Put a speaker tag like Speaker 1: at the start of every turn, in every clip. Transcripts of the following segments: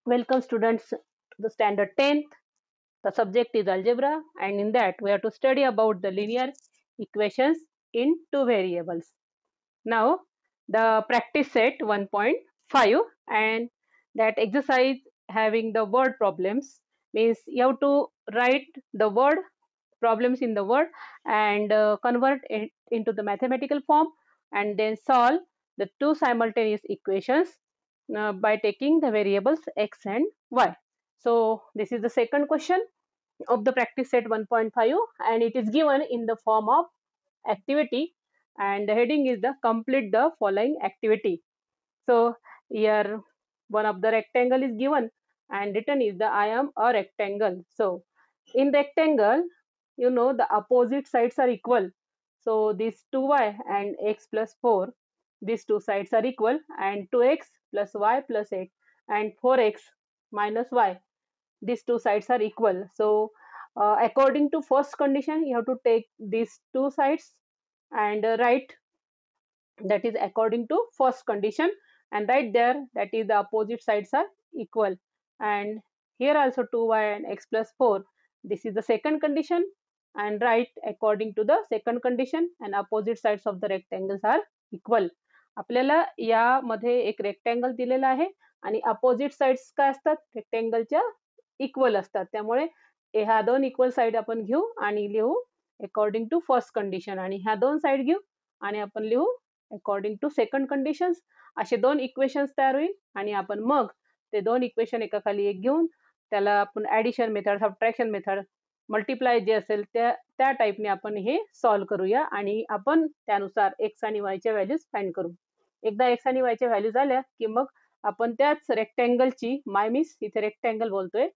Speaker 1: Welcome students to the standard 10th. The subject is algebra and in that we have to study about the linear equations in two variables. Now the practice set 1.5 and that exercise having the word problems means you have to write the word problems in the word and convert it into the mathematical form and then solve the two simultaneous equations by taking the variables x and y. So this is the second question of the practice set 1.5 and it is given in the form of activity and the heading is the complete the following activity. So here one of the rectangle is given and written is the I am a rectangle. So in rectangle, you know the opposite sides are equal. So these 2y and x plus 4, these two sides are equal and 2x plus y plus 8 and 4x minus y, these two sides are equal. So according to first condition, you have to take these two sides and write that is according to first condition and right there that is the opposite sides are equal and here also 2y and x plus 4, this is the second condition and right according to the second condition and opposite sides of the rectangles are equal. आपल्याला यामध्ये एक rectangle दिलेला आहे आणि opposite sides काय असतात रेक्टँगलच्या equal असतात त्यामुळे ह्या दोन इक्वल साइड आपण घेऊ आणि लिहू अकॉर्डिंग टू फर्स्ट कंडिशन आणि ह्या दोन साइड घेऊ आणि आपण लिहू अकॉर्डिंग टू सेकंड कंडिशन्स. असे दोन इक्वेशन्स तयार होईल आणि आपण मग ते दोन इक्वेशन एका खाली एक घेऊन त्याला आपण addition method subtraction method multiply जे असेल त्या टाईपने आपण हे सॉल्व्ह करूया आणि आपण त्यानुसार एक्स आणि वायच्या व्हॅल्यूज फाइंड करू. एकदा एक्स आणि वायच्या व्हॅल्यूज आल्या की मग आपण त्याच रेक्टँगलची माय मीन्स इथे रेक्टँगल बोलतोय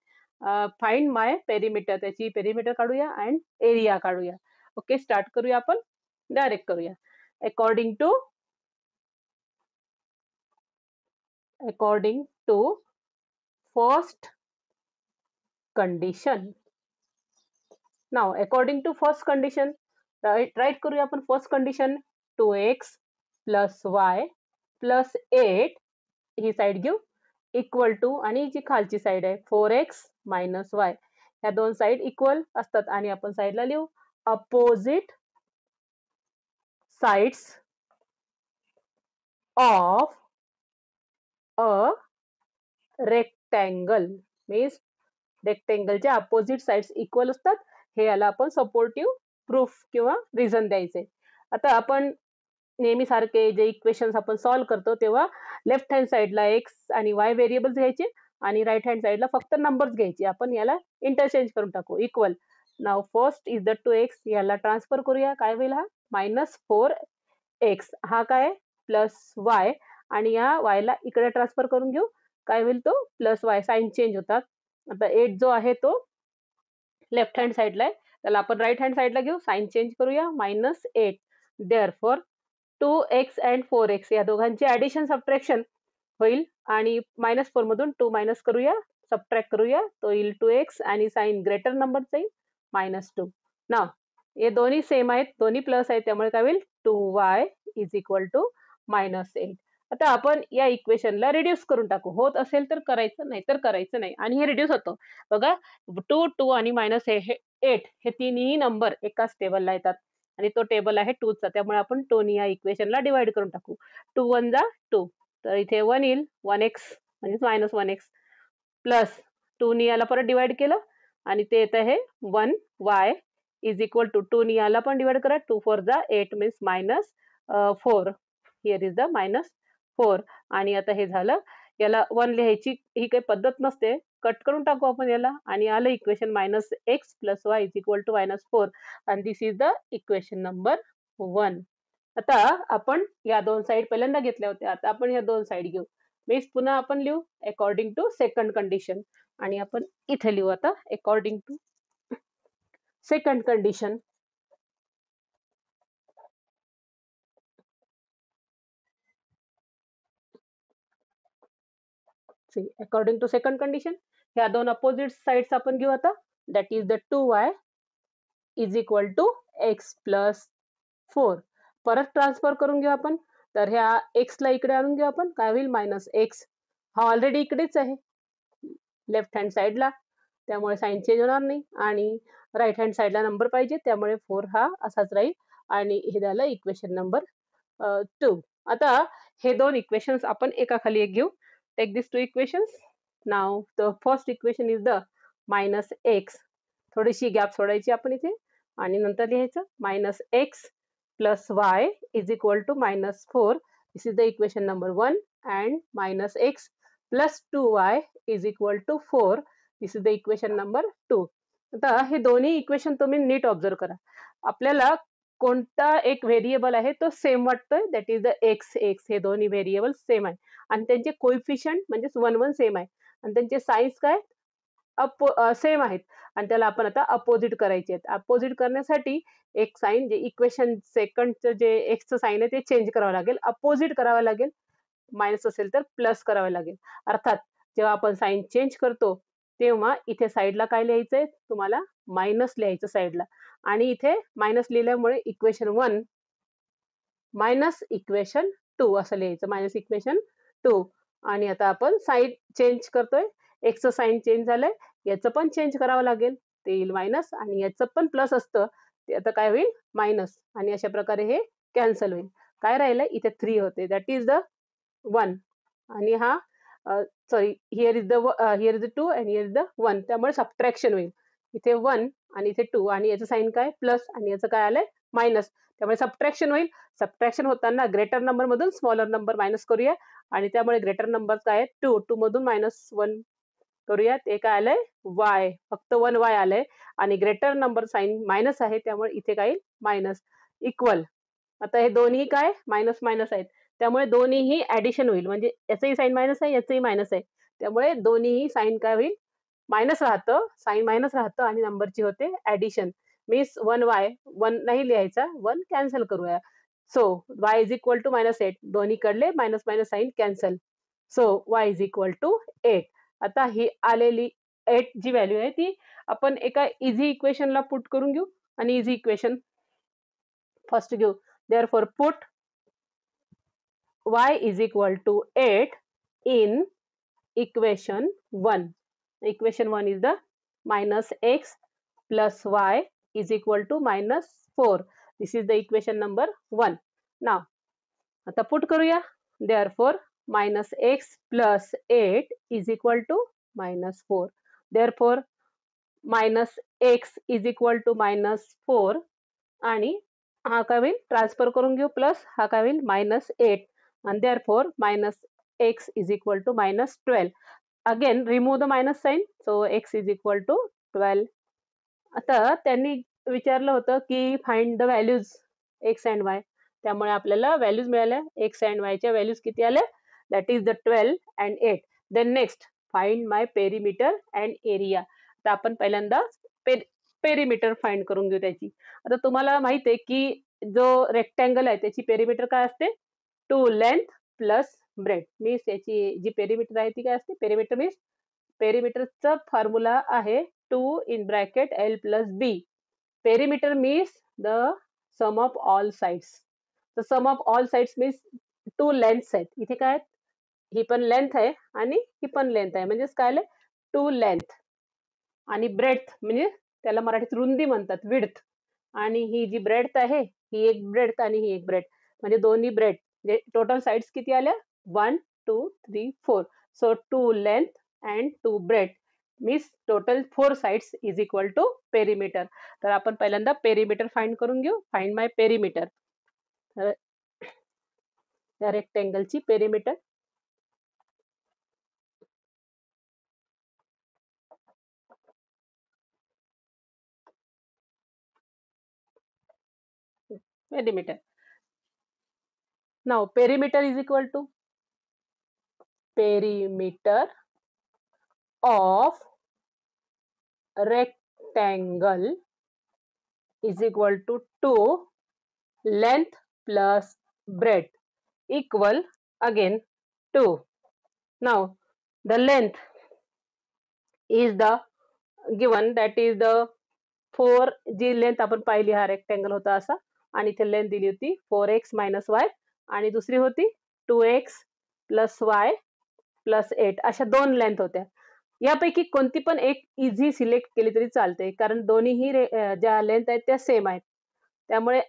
Speaker 1: फाइंड माय पेरिमीटर, त्याची पेरिमीटर काढूया अँड एरिया काढूया. ओके स्टार्ट करूया आपण डायरेक्ट करूया. according to first condition. Now according to first condition right करूया आपण first condition 2x plus y plus 8 ही साइड घेऊ इक्वल टू आणि जी खालची साइड आहे 4x minus y, ह्या दोन साइड इक्वल असतात आणि आपण साइडला लिहू opposite sides of a rectangle means रेक्टँगलच्या अपोजिट साइड्स इक्वल असतात हे याला आपण सपोर्टिव्ह प्रूफ किंवा रिझन द्यायचे. आता आपण नेहमी सारखे जे इक्वेशन्स आपण सॉल्व्ह करतो तेव्हा लेफ्ट हँड साइडला एक्स आणि वाय व्हेरिएबल्स घ्यायचे आणि राईट हँड साइडला फक्त नंबर्स घ्यायचे. आपण याला इंटरचेंज करून टाकू equal. Now first is the 2x, याला ट्रान्सफर करूया काय होईल हा -4x, हा काय प्लस वाय आणि या वायला इकडे ट्रान्सफर करून घेऊ काय होईल तो प्लस वाय, साइन चेंज होतात. आता 8 जो आहे तो लेफ्ट हँड साइडला आहे त्याला आपण राईट हँड साइडला घेऊ साइन चेंज करूया -8. देअरफॉर 2x अँड 4x या दोघांची ऍडिशन सबट्रॅक्शन होईल आणि -4 मधून 2 मायनस करूया सबट्रॅक्ट करूया तो येईल 2x आणि साइन ग्रेटर नंबरचा येईल -2. नाव हे दोन्ही सेम आहेत दोन्ही प्लस आहेत त्यामुळे काय होईल 2y इज इक्वल टू -8. आता आपण या इक्वेशनला रिड्यूस करून टाकू. होत असेल तर करायचं नाही तर करायचं नाही आणि हे रिड्यूस होतं बघा 2 2 आणि -8 हे तिन्ही नंबर एकाच टेबलला येतात आणि तो टेबल आहे 2 चा त्यामुळे आपण 2 नी या इक्वेशनला डिवाइड करून टाकू. 2 1 जा 2 तर इथे 1 येईल 1x म्हणजे -1x प्लस 2 नी याला परत डिवाइड केलं आणि ते येत आहे 1y इज इक्वल टू 2 नी याला पण डिवाइड करा 2 4 जा 8 मीन्स -4. हिअर इज द -4 आणि आता हे झालं याला 1 लिहायची ही काही पद्धत नसते कट करून टाकू आपण याला आणि आलं equation -x + y is equal to -4 आणि this is the equation number 1. आता आपण या दोन साइड पहिल्यांदा घेतल्या होत्या आता आपण या दोन साइड घेऊ मीन्स पुन्हा आपण लिहू अकॉर्डिंग टू सेकंड कंडिशन आणि आपण इथे लिहू आता according to second condition. According to second condition ह्या दोन अपोजिट साइड्स आपण घेऊ आता that is the 2y is equal to x plus 4. परत ट्रान्सफर करून घेऊ आपण तर ह्या x ला इकडे आणून घेऊ आपण काय होईल -x, हा ऑलरेडी इकडेच आहे लेफ्ट हँड साईडला, त्यामुळे साईन चेंज होणार नाही. आणि राईट हँड साईडला नंबर पाहिजे, त्यामुळे 4 हा असाच राहील. आणि हे झालं इक्वेशन नंबर 2. आता हे दोन इक्वेशन्स आपण एकाखाली एक घेऊ. Take this 2 equations. Now the first equation is the -x. थोडीशी गॅप सोडायची आपण इथे आणि नंतर लिहायचं -x plus y is equal to -4. This is the equation number 1. And -x plus 2y is equal to 4. This is the equation number 2. आता हे दोन्ही इक्वेशन तुम्ही नीट ऑब्झर्व करा. आपल्याला कोणता एक व्हेरिएबल आहे तो सेम वाटतोय, दॅट इज द एक्स. हे दोन्ही व्हेरिएबल सेम आहे आणि त्यांचे कोइफिशियंट म्हणजे 1 1 सेम आहे आणि त्यांचे साईन्स काय सेम आहेत आणि त्याला आपण आता अपोजिट करायचे आहेत. अपोजिट करण्यासाठी एक साइन जे इक्वेशन सेकंडचं जे एक्सचं साइन आहे ते चेंज करावं लागेल, अपोजिट करावं लागेल. मायनस असेल तर प्लस करावं लागेल. अर्थात जेव्हा आपण साइन चेंज करतो तेव्हा इथे साईडला काय लिहायचंय, तुम्हाला मायनस लिहायचं साईडला आणि इथे मायनस लिहिल्यामुळे इक्वेशन 1 मायनस इक्वेशन 2 असं लिहायचं, मायनस इक्वेशन 2. आणि आता आपण साईड चेंज करतोय, एक्सचं साइन चेंज झालंय, याचं पण चेंज करावं लागेल, ते येईल मायनस आणि याचं पण प्लस असतं, ते आता काय होईल मायनस. आणि अशा प्रकारे हे कॅन्सल होईल. काय राहिलं इथे 3 होते, दॅट इज द 1. आणि हा sorry here is the 2 and here is the 1, त्यामुळे सबट्रॅक्शन होईल. इथे 1 आणि इथे 2 आणि याचं साइन काय प्लस आणि याचं काय आलंय मायनस, त्यामुळे सबट्रॅक्शन होईल. सबट्रॅक्शन होताना ग्रेटर नंबर मधून स्मॉलर नंबर मायनस करूया आणि त्यामुळे ग्रेटर नंबर काय आहे 2 मधून -1 करूया, ते काय आलंय y, फक्त 1y आलंय आणि ग्रेटर नंबर साइन मायनस आहे, त्यामुळे इथे काय मायनस इक्वल. आता हे दोन्ही काय मायनस मायनस आहेत, त्यामुळे दोन्हीही ऍडिशन होईल, म्हणजे याचंही साइन मायनस आहे, याचंही मायनस आहे, त्यामुळे दोन्हीही साइन काय होईल मायनस राहतं, साइन मायनस राहतं आणि नंबरची होते ऍडिशन. मीन्स 1y, 1 नाही लिहायचा, 1 कॅन्सल करूया. So y is equal to -8, दोन्हीकडले minus minus sign cancel. So y is equal to 8. आता ही आलेली 8 जी व्हॅल्यू आहे ती आपण एका इझी इक्वेशनला पुट करून घेऊ आणि इझी इक्वेशन फर्स्ट घेऊ. Therefore put y is equal to 8 in equation 1. Equation 1 is the -x plus y is equal to -4. This is the equation number 1. Now आता पुट करूया. Therefore -x plus 8 is equal to -4. Therefore -x is equal to -4 आणि हा काय होईल transfer करून घेऊ, plus हा काय होईल -8 आणि therefore -x is equal to -12. Again remove the minus sign, so x is equal to 12. आता त्यांनी विचारलं होतं की find the values x and y, त्यामुळे आपल्याला व्हॅल्यूज मिळाल्या. x अँड y च्या व्हॅल्यूज किती आल्या, that is the 12 and 8. Then next find my perimeter and area. तर आपण पहिल्यांदा पेरिमीटर फाइंड करून घेऊ त्याची. आता तुम्हाला माहित आहे की जो रेक्टँगल आहे त्याची पेरिमीटर काय असते, 2 लेंथ प्लस ब्रेड. मीन्स याची जी पेरिमीटर आहे ती काय असते, पेरिमीटर मीन्स पेरिमीटरचा फॉर्म्युला आहे 2 in bracket L plus B. Perimeter means the sum of all sides. The sum of all sides means 2 lengths आहेत. इथे काय आहेत, ही पण लेंथ आहे आणि ही पण लेंथ आहे, म्हणजेच काय आलं 2 लेंथ आणि ब्रेड्थ म्हणजे त्याला मराठीत रुंदी म्हणतात, विड्थ. आणि ही जी ब्रेड्थ आहे ही एक ब्रेड्थ आणि ही एक ब्रेड्थ, म्हणजे दोन्ही ब्रेड्थ म्हणजे टोटल साइड्स किती आल्या 1 2 3 4. So 2 length and 2 breadth means total 4 sides is equal to perimeter. तर आपण पहिल्यांदा पेरिमीटर फाइंड करून घेऊ. Find my perimeter. या रेक्टँगलची perimeter perimeter. Now perimeter is equal to perimeter of rectangle is equal to 2 length plus breadth equal again 2. Now the length is the given, that is the 4. जी length आपण पाहिली हा rectangle होता असा आणि इथे लेंथ दिली होती 4x - y आणि दुसरी होती 2x + y + 8. अशा दोन लेंथ होत्या. यापैकी कोणती पण एक इझी सिलेक्ट केली तरी चालते, कारण दोन्हीही ज्या लेंथ आहेत त्या सेम आहेत. त्यामुळे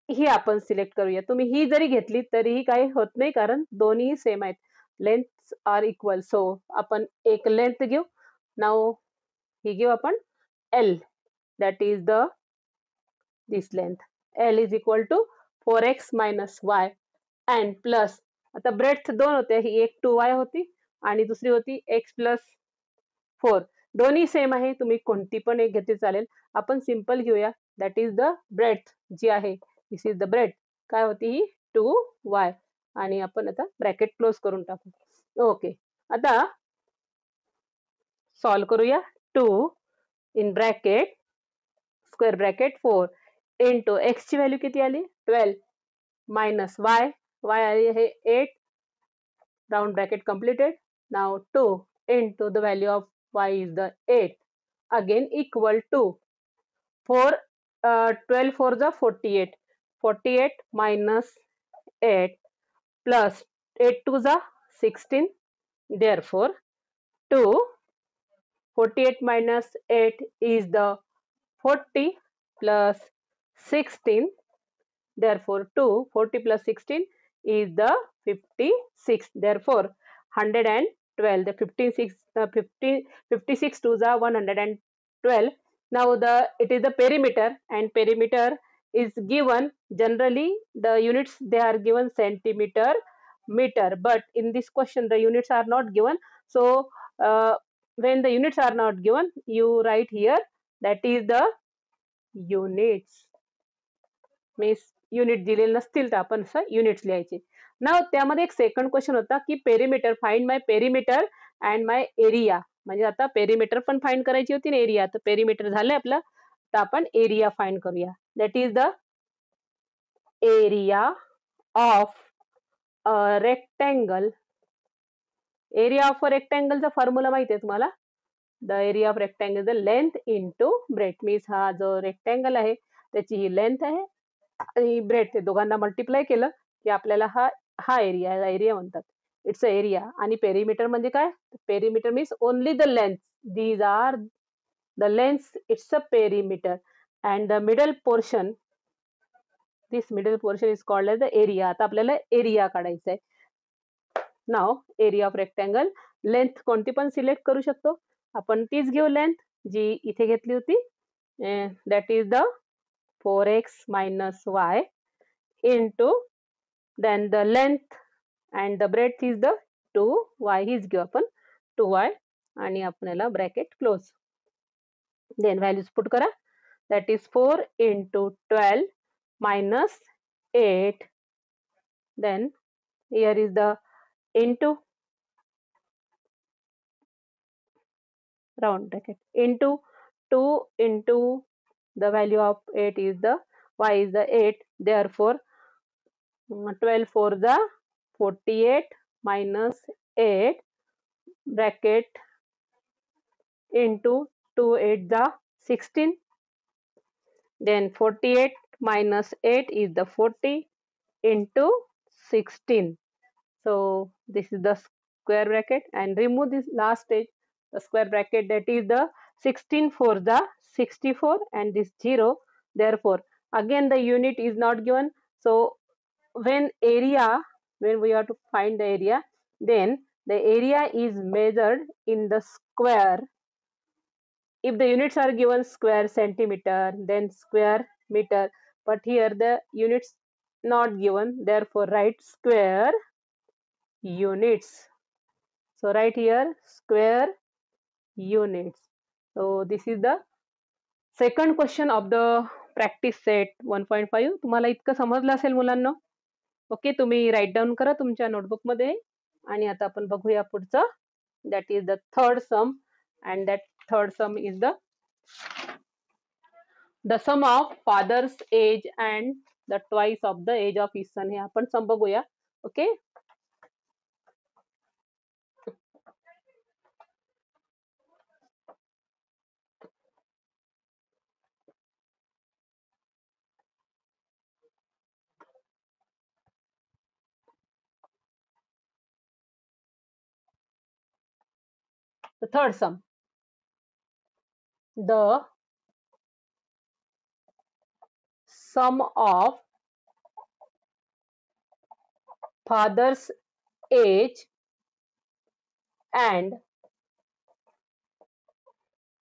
Speaker 1: ही आपण सिलेक्ट करूया. तुम्ही ही जरी घेतली तरीही काही होत नाही, कारण दोन्हीही सेम आहेत. Lengths R equal. सो आपण एक लेंथ घेऊ. नाऊ ही घेऊ आपण L. That is this length. L is equal to 4x minus y and plus. आता ब्रेथ दोन होते, ही एक 2y होती आणि दुसरी होती x plus 4. दोन्ही सेम आहे, तुम्ही कोणती पण एक घेतली चालेल. आपण सिंपल घेऊया. दॅट इज द ब्रेथ जी आहे, दिस इज द ब्रेथ. काय होती ही 2y आणि आपण आता ब्रॅकेट क्लोज करून टाकू. ओके, आता सॉल्व करूया. 2 in bracket square bracket 4 into x ची व्हॅल्यू किती आली 12 मायनस y आली आहे 8. round bracket completed. Now 2 into the value of y is the 8. Again equal to 4, 12 for the 48. 48 minus 8 plus 8 to the 16. Therefore, 2, 48 minus 8 is the 40 plus 16. Therefore, 2, 40 plus 16 is the 56. Therefore, 112. The 56 to the 112. Now, it is the perimeter, and perimeter is given. Generally, the units they are given centimeter, meter. But in this question, the units are not given. So, when the units are not given, you write here that is the units. Means unit दिलेले नसतील तर आपण असं units लिहायचे. नाव त्यामध्ये एक second question होता की perimeter, find my perimeter and my area. म्हणजे आता पेरिमीटर पण फाइंड करायची होती ना एरिया. तर पेरिमीटर झालंय आपलं, तर आपण एरिया फाइंड करूया. That is the area of a rectangle. Area of a रेक्टँगलचा फॉर्म्युला माहिती आहे तुम्हाला. The area of rectangle the length into breadth. Means हा जो रेक्टँगल आहे त्याची ही लेंथ आहे आणि ब्रेथ, ते दोघांना मल्टिप्लाय केलं की आपल्याला हा हा एरिया म्हणतात. It's a area. आणि पेरिमीटर म्हणजे काय? Perimeter means only the length. These are the length. It's a perimeter. And the middle portion, this middle portion is called as the area. आता आपल्याला एरिया काढायचा आहे. Now area of rectangle. Length कोणती पण select करू शकतो आपण. तीच घेऊ लेंथ जी इथे घेतली होती. That is the 4x minus y into then the length and the breadth is the 2y. हीच घेऊ आपण 2y आणि आपण याला bracket close. Then values put करा. That is 4 into 12 minus 8. Then here is the into round bracket into 2 into the value of 8 is the y is the 8. Therefore, 12 for the 48 minus 8 bracket into 2 8 the 16. Then 48 minus 8 is the 40 into 16. So this is the square bracket, and remove this last stage, the square bracket, that is the 16 for the 64 and this 0. Therefore, again the unit is not given. So when we have to find the area, then the area is measured in the square. If the units are given square centimeter, then square meter, but here the units not given, therefore write square units. So write here square units. So this is the second question of the practice set 1.5. तुम्हाला इतकं समजलं असेल मुलांना. Okay, तुम्ही right down करा तुमच्या notebook मध्ये. आणि आता आपण बघूया पुढचं. That is the third sum, and that third sum is the sum of father's age and the twice of the age of his son. हे आपण सम बघूया. Okay, the third sum. the sum of father's age and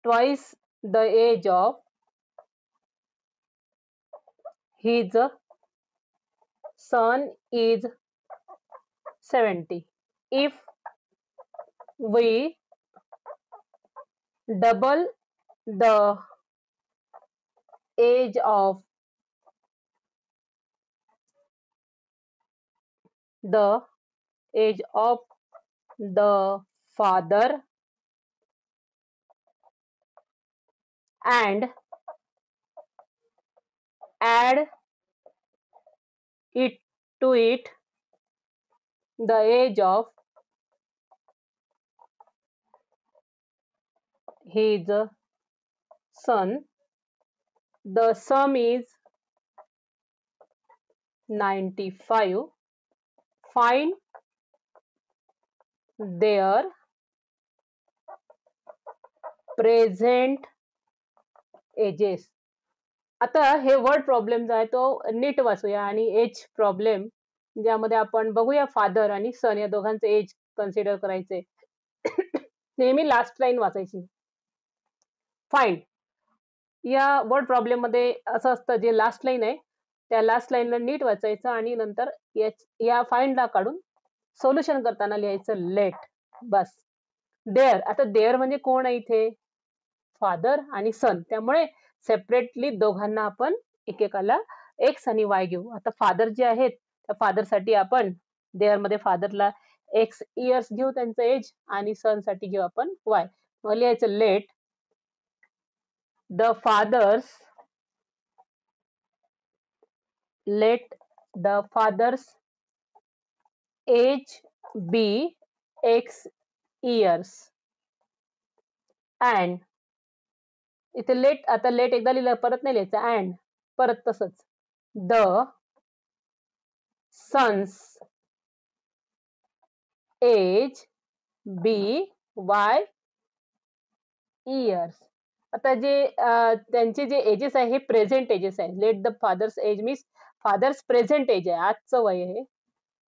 Speaker 1: twice the age of his son is 70. If we double the age of the age of the father and add it to it the age of his son, the sum is 95. Find their present ages. आता हे word problem जो आहे तो नीट वाचूया आणि age problem ज्यामध्ये आपण बघूया father आणि सन या दोघांचे एज कन्सिडर करायचे. नेहमी लास्ट लाईन वाचायची. फाइंड या वर्ड प्रॉब्लेम मध्ये असं असतं, जे लास्ट लाईन आहे त्या लास्ट लाईनला नीट वाचायचं आणि नंतर या फाइंडला काढून सोल्युशन करताना लिहायचं लेट. बस. देअर, आता देअर म्हणजे कोण आहे इथे? फादर आणि सन. त्यामुळे सेपरेटली दोघांना आपण एकेकाला एक्स आणि वाय घेऊ. आता फादर जे आहेत त्या फादर साठी आपण देअर मध्ये फादरला एक्स इयर्स घेऊ त्यांचं एज आणि सन साठी घेऊ आपण वाय. मग लिहायचं let the father's age be x years and इथे लेट, आता लेट एकदा लिहिलं परत नाही लिहायचं, अँड परत तसंच the son's age be y years. आता जे त्यांचे जे एजेस आहे हे प्रेझेंट एजेस आहे. Let the father's age means father's present age आहे, आजचं वय आहे.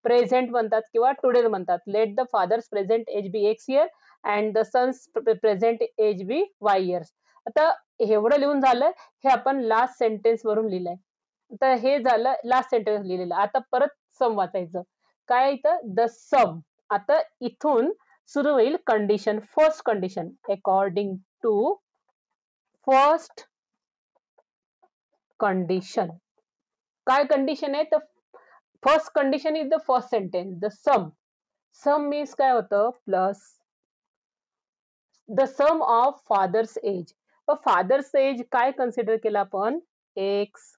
Speaker 1: प्रेझेंट म्हणतात किंवा टुडे म्हणतात. Let the father's present age be X year and the son's present age be Y years. आता एवढं लिहून झालं, हे आपण लास्ट सेंटेन्स वरून लिहिलंय. आता हे झालं लास्ट सेंटेन्स लिहिलेलं. आता परत सम वाचायचं. काय इथं? The sum. आता इथून सुरू होईल condition. First condition according to first condition. काय कंडिशन आहे? तर first condition is the first sentence. The sum. Sum means काय होतं? Plus the sum of father's age. Father's age काय कन्सिडर केलं आपण? X.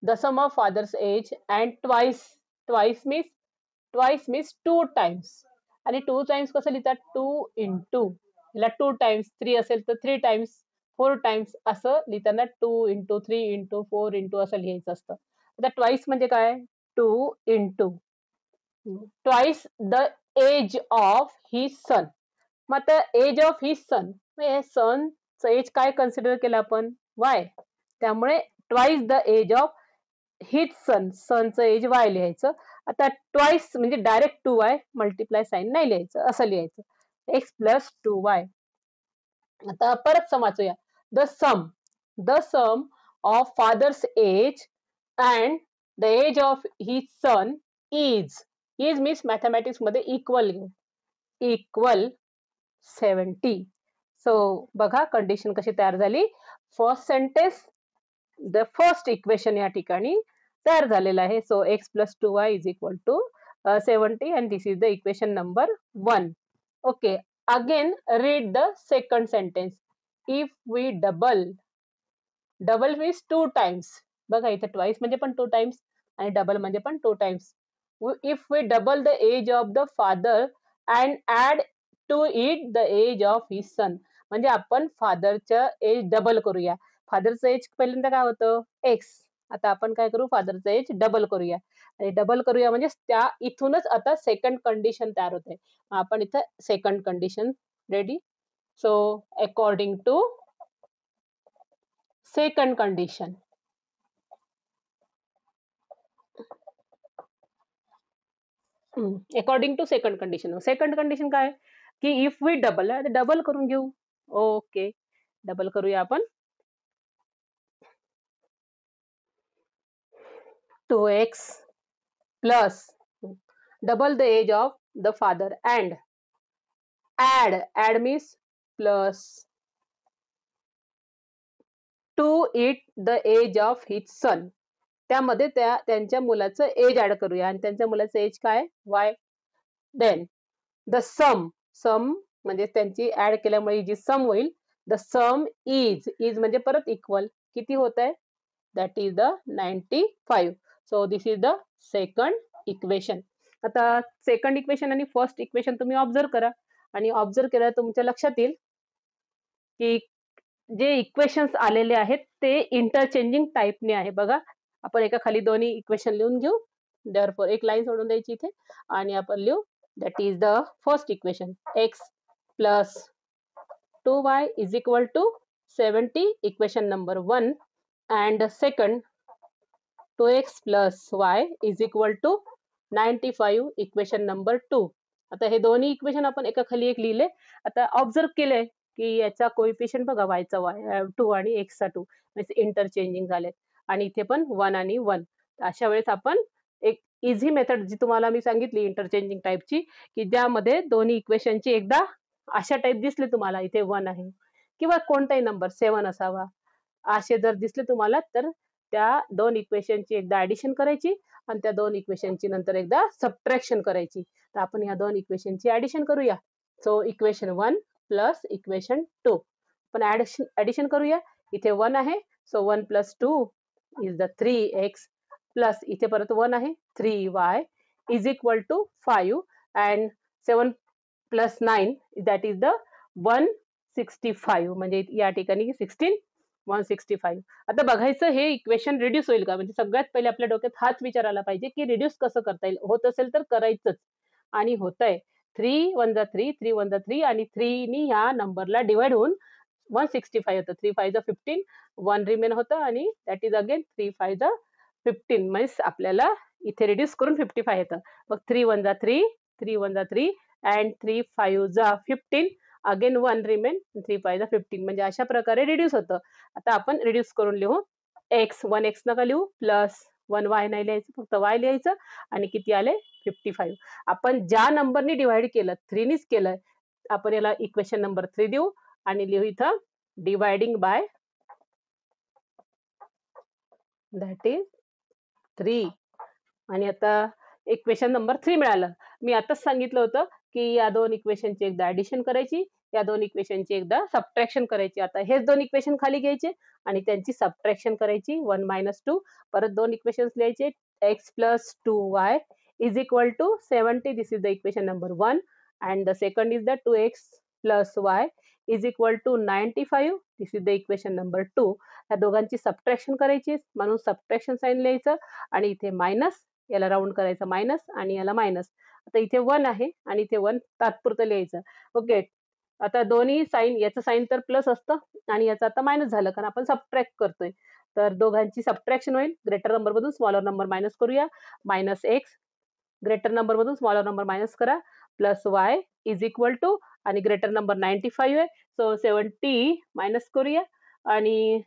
Speaker 1: The sum of father's age and twice. Twice means two times. आणि two times कसं लिहितात? 2 into. याला 2 times, 3 असेल तर 3 टाइम्स, 4 टाइम्स असं लिहिताना 2 into 3 into 4 into असं लिहायचं असतं. आता ट्वाइस म्हणजे काय? 2 into twice the age of his son. मग आता एज ऑफ हिज सन, सनचं एज काय कन्सिडर केलं आपण? वाय. त्यामुळे twice the age of his son, सनचं एज वाय लिहायचं. आता ट्वाइस म्हणजे डायरेक्ट 2y, मल्टिप्लाय साईन नाही लिहायचं, असं लिहायचं. X plus 2y. आता परत सम वाचूया. The sum of father's age and the age of his son is means mathematics मध्ये इक्वल घेऊ. इक्वल 70. सो बघा कंडिशन कशी तयार झाली. First sentence, the first equation या ठिकाणी तयार झालेलं आहे. So x plus 2y is equal to 70 and this is the equation number 1. Okay, again read the second sentence. If we double means 2 times. बघा इथे ट्वाइस म्हणजे पण 2 टाइम्स आणि डबल म्हणजे पण 2 times. If we double the age of the father and add to it the age of his son. म्हणजे आपण फादरचं age double करूया. फादरचं एज पहिल्यांदा काय होतं? एक्स. आता आपण काय करू? फादरचं एज डबल करूया. आणि डबल करूया म्हणजे त्या इथूनच आता सेकंड कंडिशन तयार होते. आपण इथं second condition ready. So according to second condition. According to second condition. Second condition काय की इफ वी डबल आहे डबल करून घेऊ. ओके, डबल करूया आपण. 2x plus double the age of the father and add means plus to it the age of his son. त्यामध्ये त्यांच्या मुलाचं एज ऍड करूया आणि त्यांच्या मुलाचं एज काय वाय. देन द सम म्हणजे त्यांची ऍड केल्यामुळे जी सम होईल द सम इज म्हणजे परत इक्वल किती होत आहे that is the 95. So this is the second equation. आता सेकंड इक्वेशन आणि फर्स्ट इक्वेशन तुम्ही ऑब्झर्व करा आणि ऑब्झर्व केल्यावर तुमच्या लक्षात येईल की जे इक्वेशन्स आलेले आहेत ते इंटरचेंजिंग टाईपने आहे. बघा आपण एका खाली दोन्ही इक्वेशन लिहून घेऊ. देअरफॉर एक लाईन सोडून द्यायची इथे आणि आपण लिहू that is the first equation x plus 2y is equal to 70 equation number 1 and second 2x plus y is equal to 95 equation number 2. आता हे दोन्ही इक्वेशन आपण एका खाली एक लिहिले. आता ऑब्झर्व केलंय की याचा कोइफिशियंट बघा वायचा वाय 2 आणि एक्सचा 2 म्हणजे इंटरचेंजिंग झाले आणि इथे पण 1 आणि 1. अशा वेळेस आपण एक इझी मेथड जी तुम्हाला मी सांगितली इंटरचेंजिंग टाईपची की ज्यामध्ये दोन्ही इक्वेशनची एकदा अशा टाईप दिसले तुम्हाला इथे 1 आहे किंवा कोणताही नंबर 7 असावा असे जर दिसले तुम्हाला तर त्या दोन इक्वेशनची एकदा ऍडिशन करायची आणि त्या दोन इक्वेशनची नंतर एकदा सबट्रॅक्शन करायची. तर आपण या दोन इक्वेशनची ऍडिशन करूया. सो इक्वेशन 1 प्लस इक्वेशन 2 आपण ऍडिशन करूया. इथे 1 आहे so 1 plus 2 is the 3x plus इथे परत 1 आहे 3y is equal to 5 and 7 plus 9 that is the 165 म्हणजे या ठिकाणी 16 165. आता बघायचं हे इक्वेशन रिड्यूस होईल का म्हणजे सगळ्यात पहिले आपल्या डोक्यात हाच विचार आला पाहिजे की रिड्यूस कसं करता येईल. होत असेल तर करायचंच आणि होतंय 3 1 जा 3 3 1 जा 3 आणि 3 नी ह्या नंबरला डिवाइड होऊन 165 होतं. 3 5 जा 15 1 रिमेन होतं आणि दॅट इज अगेन 3 5 जा 15 म्हणजे आपल्याला इथे रिड्यूस करून 55 येतं. मग 3 1 जा 3 3 1 जा 3 अँड 3 5 जा 15 अगेन 1 रिमेन 3 5 जा 15 म्हणजे अशा प्रकारे रिड्यूस होतं. आता आपण रिड्यूस करून लिहू x 1x नका लिहू प्लस 1y नाही लिहायचं फक्त y लिहायचं आणि किती आले 55. आपण ज्या नंबरनी डिवाइड केलं 3 नीच केलं आपण याला इक्वेशन नंबर 3 देऊ आणि लिहू इथं डिवाइडिंग बाय दॅट इज 3 आणि आता इक्वेशन नंबर 3 मिळालं. मी आताच सांगितलं होतं की या दोन इक्वेशनची एकदा ऍडिशन करायची या दोन इक्वेशनची एकदा सबट्रॅक्शन करायची. आता हेच दोन इक्वेशन खाली घ्यायचे आणि त्यांची सबट्रॅक्शन करायची 1 मायनस 2 परत दोन इक्वेशन्स लिहायचे x plus 2y is equal to 70 this is the equation number 1 and the second is the 2x plus y is equal to 95 this is the equation number 2. या दोघांची सबट्रॅक्शन करायची म्हणून subtraction sign लिहायचं आणि इथे minus याला round करायचं minus आणि याला मायनस. आता इथे 1 आहे आणि इथे 1 तात्पुरतं लिहायचं. ओके आता दोन्ही साइन याचं साइन तर प्लस असतं आणि याचं आता मायनस झालं कारण आपण सबट्रॅक्ट करतोय. तर दोघांची सबट्रॅक्शन होईल ग्रेटर नंबर मधून स्मॉलर नंबर मायनस करूया मायनस एक्स ग्रेटर नंबर मधून स्मॉलर नंबर मायनस करा plus Y is equal to आणि ग्रेटर नंबर 95 आहे सो 70 मायनस करूया आणि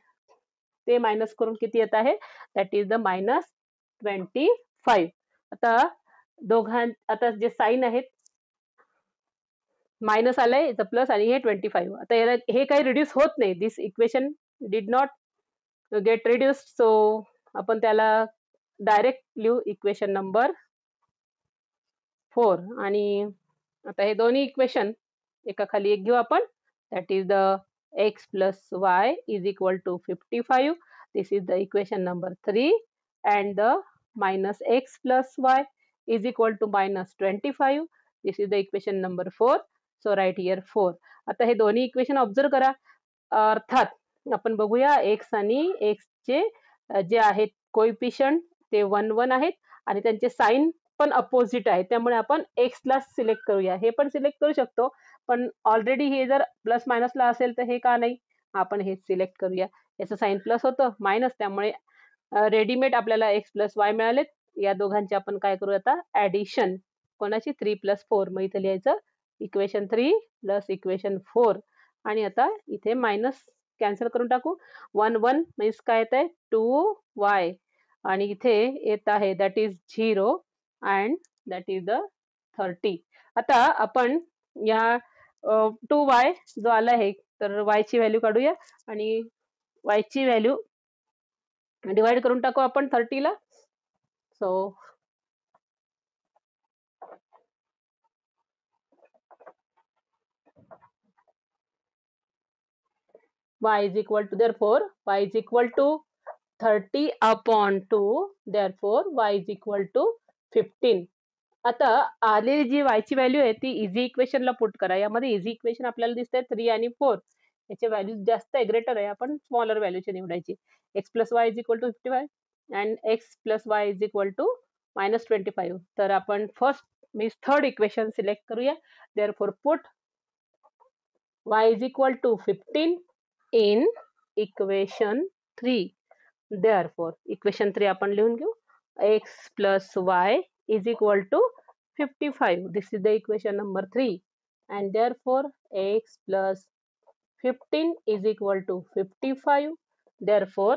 Speaker 1: ते मायनस करून किती येत आहे दॅट इज द मायनस 25. आता आता जे साइन आहेत मायनस आलंय इथं प्लस आणि हे 25. आता याला हे काही रिड्यूस होत नाही this equation did not get reduce so आपण त्याला डायरेक्ट लिहू इक्वेशन नंबर 4 आणि आता हे दोन्ही इक्वेशन एका खाली एक घेऊ आपण that is the x plus y is equal to 55 this is the equation number 3 and the minus x plus y is equal to minus 25 this is the equation number 4 so right here 4. आता हे दोन्ही equation observe करा अर्थात आपण बघूया x आणि x चे जे आहेत कोइफिशियंट ते 1 1 आहेत आणि त्यांचे साइन पण अपोजिट आहे त्यामुळे आपण x ला सिलेक्ट करूया. हे पण सिलेक्ट करू शकतो पण ऑलरेडी हे जर प्लस मायनसला असेल तर हे का नाही आपण हे सिलेक्ट करूया. याचं साइन प्लस होतं मायनस, त्यामुळे रेडीमेड आपल्याला x प्लस वाय मिळालेत. या दोघांचे आपण काय करू आता ऍडिशन. कोणाची 3 + 4. मग इथे लिहायचं इक्वेशन 3 + इक्वेशन 4 आणि आता इथे मायनस कॅन्सल करून टाकू. 1 1 म्हणजे काय येत आहे 2y आणि इथे येत आहे that is 0 and that is the 30. आता आपण या 2y जो आला आहे तर y ची व्हॅल्यू काढूया आणि y ची व्हॅल्यू डिवाइड करून टाकू आपण 30 ला. So y is equal to, therefore y is equal to 30 upon 2, therefore y is equal to 15. आता आलेली जी y ची व्हॅल्यू आहे ती इझी इक्वेशनला पुट करा. यामध्ये इझी इक्वेशन आपल्याला दिसतंय 3 आणि 4. याचे व्हॅल्यू जास्त आहे, ग्रेटर आहे, आपण स्मॉलर व्हॅल्यूचे निवडायची. x + y is equal to 55 and x + y is equal to -25. तर आपण first means third equation select करूया. therefore put y is equal to 15 in equation 3. therefore equation 3 आपण लिहून घेऊ. x + y is equal to 55. This is the equation number 3 and therefore x plus 15 is equal to 55. Therefore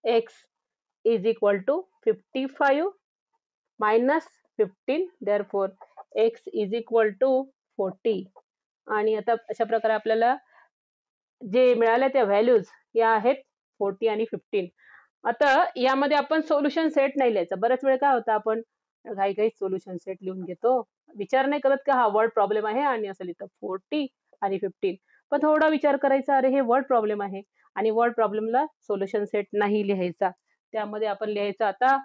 Speaker 1: x is equal to 55 minus 15. Therefore x is equal to 40. आणि आता अशा प्रकारे आपल्याला जे मिळाले त्या व्हॅल्यूज या आहेत 40 आणि 15. आता यामध्ये आपण सोल्युशन सेट नाही लिहायचा. बऱ्याच वेळ काय होतं आपण काही सोल्युशन सेट लिहून घेतो, विचार नाही करत की हा वर्ड प्रॉब्लेम आहे आणि असं लिहितं 40 आणि 15. पण थोडा विचार करायचा, अरे हे वर्ड प्रॉब्लेम आहे आणि वर्ड प्रॉब्लेमला सोल्युशन सेट नाही लिहायचा. त्यामध्ये आपण लिहायचं आता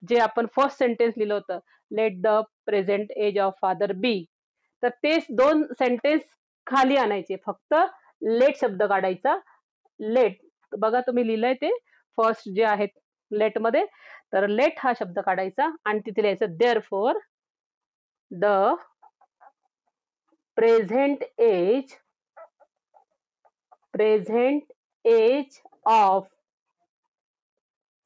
Speaker 1: जे आपण फर्स्ट सेंटेन्स लिहिलं होतं, let the present age of father be. तर तेच 2 सेंटेन्स खाली आणायचे, फक्त लेट शब्द काढायचा. लेट बघा तुम्ही लिहिलंय ते फर्स्ट जे आहेत लेट मध्ये, तर लेट हा शब्द काढायचा आणि तिथे लिहायचं therefore the present age of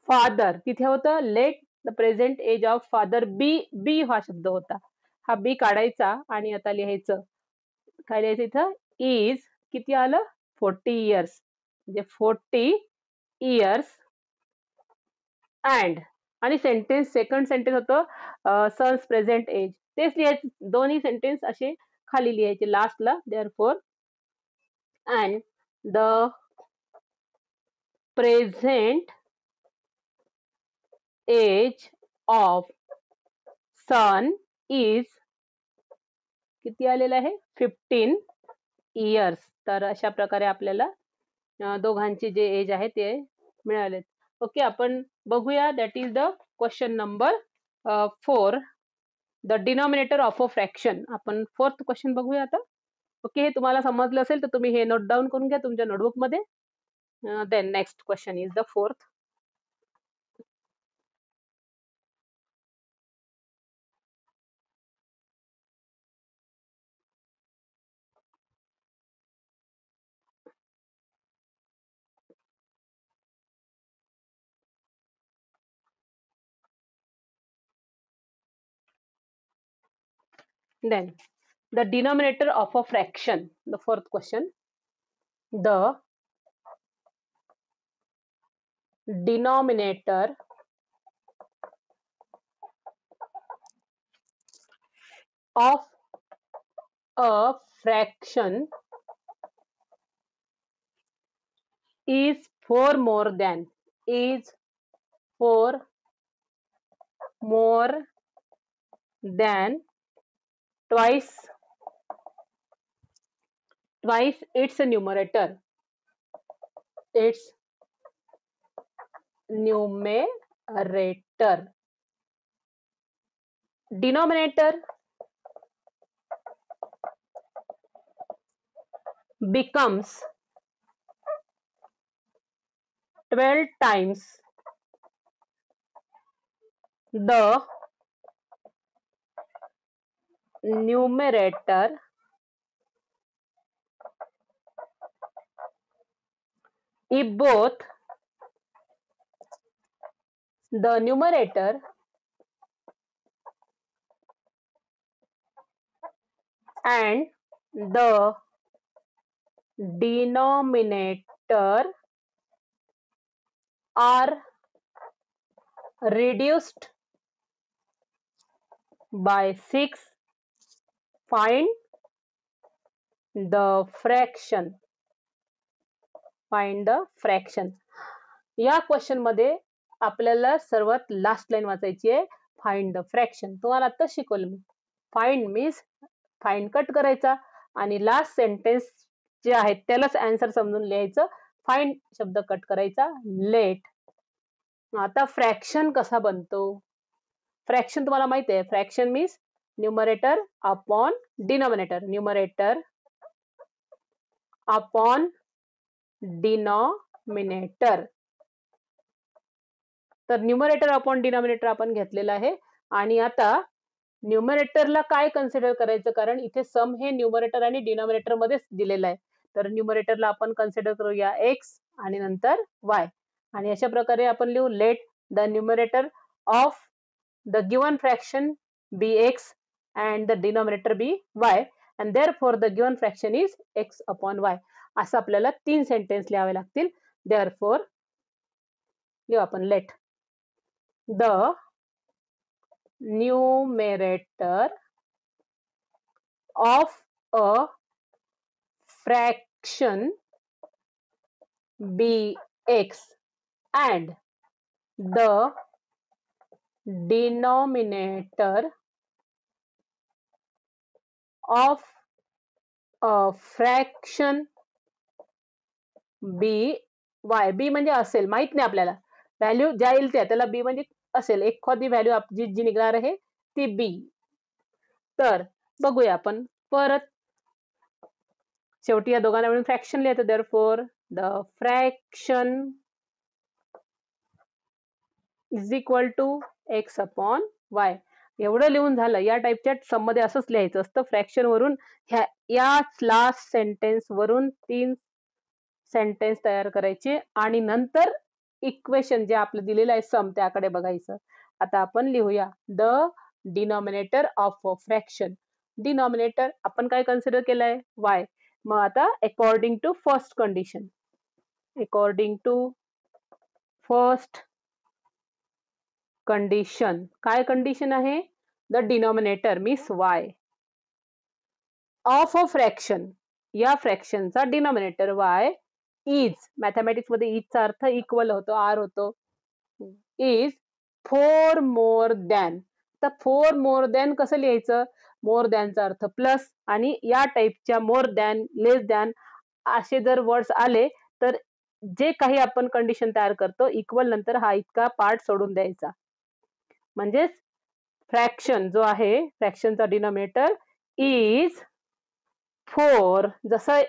Speaker 1: father. तिथे होतं let the present age of father be हा शब्द होता. हा बी काढायचा आणि आता लिहायचं काय लिहायचं इथं इज किती आलं 40 इयर्स, म्हणजे 40 इयर्स अँड आणि सेंटेन्स सेकंड सेंटेन्स होतं सन्स प्रेझेंट एज. तेच लिहायचे, दोन्ही सेंटेन्स असे खाली लिहायचे लास्टला. therefore and the present age of son is किती आलेलं आहे 15 इयर्स. तर अशा प्रकारे आपल्याला दोघांचे जे एज आहे ते मिळालेत. ओके, आपण बघूया that is the question number 4, the denominator of a fraction. आपण फोर्थ क्वेश्चन बघूया आता. ओके, हे तुम्हाला समजलं असेल तर तुम्ही हे नोट डाऊन करून घ्या तुमच्या नोटबुक मध्ये. Then next question is the fourth. Then the denominator of a fraction, the fourth question, the denominator of a fraction is 4 more than twice its numerator. Denominator becomes 12 times the numerator if both the numerator and the denominator are reduced by 6, find the fraction. Find the fraction. या question मध्ये आपल्याला सर्वात last line वाचायची आहे, find the fraction. तुम्हाला आता शिकवलं मी. Find means find cut करायचा आणि लास्ट सेंटेन्स जे आहेत त्यालाच आन्सर समजून लिहायचं. फाइंड शब्द कट करायचा, लेट. आता फ्रॅक्शन कसा बनतो? फ्रॅक्शन तुम्हाला माहिती आहे, fraction means numerator upon denominator, numerator upon denominator. तर न्यूमरेटर अपॉन डिनॉमिनेटर आपण घेतलेलं आहे. आणि आता न्यूमरेटरला काय कन्सिडर करायचं, कारण इथे सम हे न्यूमरेटर आणि डिनॉमिनेटर मध्येच दिलेलं आहे. तर न्यूमरेटरला आपण कन्सिडर करूया एक्स आणि नंतर वाय. आणि अशा प्रकारे आपण लिहू, let the numerator of the given fraction be x and the denominator be y and therefore the given fraction is x upon y. असं आपल्याला 3 सेंटेन्स लिहावे लागतील. therefore लिहू आपण, let the numerator of a fraction be x and the denominator of a fraction b y. b म्हणजे असेल, माहित नाही आपल्याला, व्हॅल्यू ज्या येईल त्याला b म्हणजे असेल, एखादी व्हॅल्यू जी जी निघणार आहे ती b. तर बघूया आपण परत. शेवटी या दोघांना मिळून फ्रॅक्शन लिहायचं. therefore the fraction is equal to x upon y. एवढं लिहून झालं. या टाईपच्या सम मध्ये असंच लिहायचं असतं. फ्रॅक्शन वरून या लास्ट सेंटेन्स वरून 3 सेंटेन्स तयार करायचे आणि नंतर इक्वेशन जे आपलं दिलेलं आहे सम त्याकडे बघायचं. आता आपण लिहूया, the denominator of a fraction. Denominator आपण काय कन्सिडर केलंय, y. मग आता according to first condition, according to first condition, काय कंडिशन आहे, the denominator means y of a fraction, या फ्रॅक्शनचा डिनॉमिनेटर y इज, मॅथमॅटिक्स मध्ये इज चा अर्थ इक्वल होतो, आर होतो, इज 4 मोर दॅन. तर 4 मोर दॅन कसं लिहायचं, मोर दॅनचा अर्थ प्लस, आणि या टाईपच्या मोर दॅन, लेस दॅन असे जर वर्ड्स आले तर जे काही आपण कंडिशन तयार करतो इक्वल नंतर हा इतका पार्ट सोडून द्यायचा. म्हणजेच फ्रॅक्शन जो आहे, फ्रॅक्शनचा डिनॉमिनेटर इज 4, जसं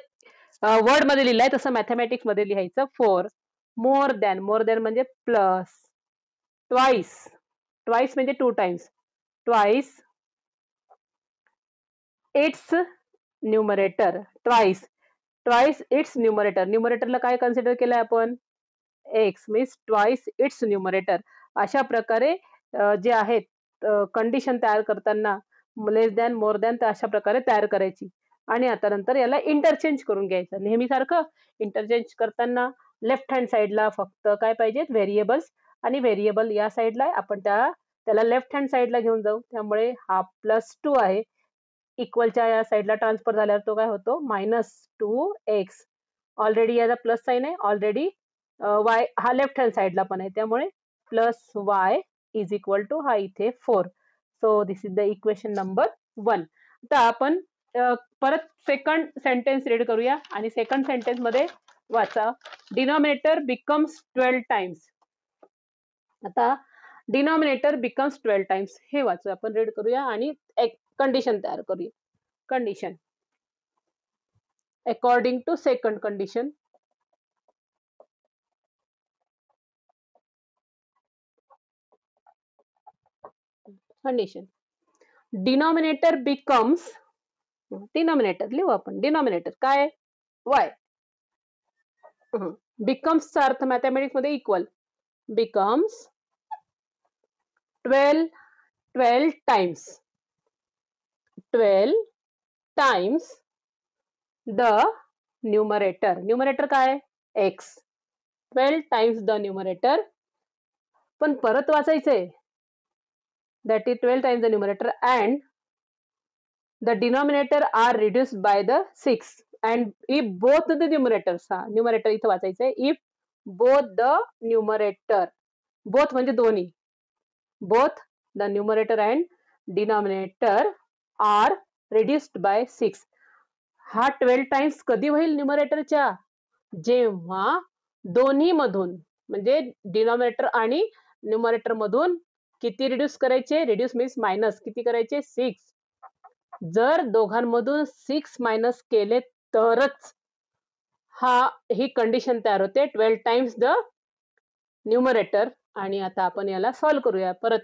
Speaker 1: वर्ड मध्ये लिहिलंय तसं मॅथमॅटिक्स मध्ये लिहायचं, 4 मोर दॅन. मोर दॅन म्हणजे प्लस, ट्वाइस, ट्वाइस म्हणजे 2 times, twice its numerator, twice, twice its numerator. न्यूमरेटरला काय कन्सिडर केलंय आपण, x, means twice its numerator. अशा प्रकारे जे आहेत कंडिशन तयार करताना लेस दॅन, मोर दॅन, तर अशा प्रकारे तयार करायची. आणि आता नंतर याला इंटरचेंज करून घ्यायचं. नेहमीसारखं इंटरचेंज करताना लेफ्ट हँड साईडला फक्त काय पाहिजेत, व्हेरिएबल्स, आणि व्हेरिएबल या साईडला आपण त्याला लेफ्ट हँड साईडला घेऊन जाऊ. त्यामुळे हा +2 आहे, इक्वलच्या या साईडला ट्रान्सफर झाल्यावर तो काय होतो, -2x. ऑलरेडी याचा प्लस साईन आहे, ऑलरेडी y हा लेफ्ट हँड साईडला पण आहे, त्यामुळे +y इज इक्वल टू हा इथे 4. So this is the equation number 1. आता आपण परत सेकंड सेंटेन्स रीड करूया आणि सेकंड सेंटेन्स मध्ये वाचा, डिनॉमिनेटर बिकम्स 12 टाइम्स. आता डिनॉमिनेटर बिकम्स 12 टाइम्स हे वाचू आपण, रीड करूया आणि एक कंडिशन तयार करूया. Condition according to second condition, condition denominator becomes, denominator लिहू आपण, डिनॉमिनेटर काय, y, बिकम्सचा अर्थ मॅथमॅटिक्स मध्ये equal. Becomes 12 times 12 times the numerator. Numerator काय? एक्स. 12 times the numerator. पण परत वाचायचंय. That is 12 times the numerator and the denominator are reduced by the 6 and if both the numerators numerator इथं वाचायचंय if both the numerator both म्हणजे दोन्ही both the numerator and denominator are reduced by 6 हा 12 times कधी होईल न्यूमरेटरच्या? जेव्हा दोन्ही मधून म्हणजे डिनॉमिनेटर आणि न्यूमरेटर मधून किती रिड्यूस करायचे? रिड्यूस मीन्स मायनस किती करायचे? 6. जर दोघांमधून 6 मायनस केले तरच ही कंडिशन तयार होते 12 टाइम्स द न्यूमरेटर. आणि आता आपण याला सॉल्व करूया परत.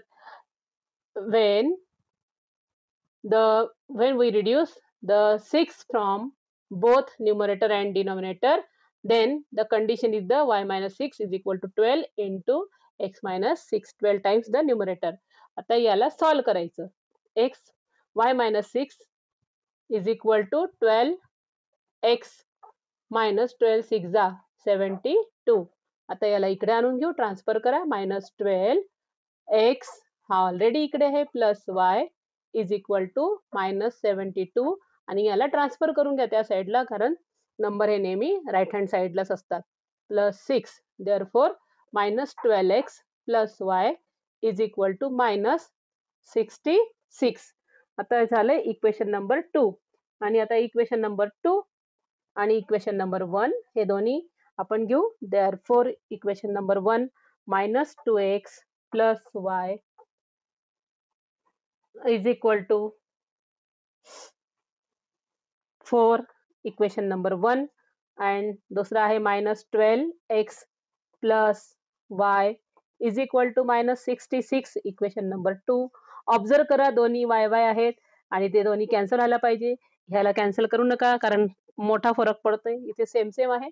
Speaker 1: when we reduce the 6 from both numerator and denominator, then the condition is the y minus 6 is equal to 12 into x minus 6, 12 times the numerator. आता याला सॉल्व करायचं. y minus 6 is equal to 12x minus 12 6 72. आता याला इकडे आणून घेऊ, transfer करा. Minus 12x हा ऑलरेडी इकडे आहे plus y is equal to minus 72 आणि याला ट्रान्सफर करून घ्या त्या साईडला, कारण नंबर हे नेहमी राईट हँड साईडलाच असतात. Plus 6 therefore minus 12x plus y is equal to minus 66. आता झालंय इक्वेशन नंबर 2. आणि आता इक्वेशन नंबर 2 आणि इक्वेशन नंबर 1 हे दोन्ही आपण घेऊ. Therefore equation number 1 minus 2x plus y is equal to 4 equation number 1 and दुसरा आहे minus 12x plus y is equal to minus 66 equation number 2. Observe करा दोन्ही वाय वाय आहेत आणि ते दोन्ही कॅन्सल व्हायला पाहिजे. ह्याला कॅन्सल करू नका कारण मोठा फरक पडतोय. इथे सेम सेम आहे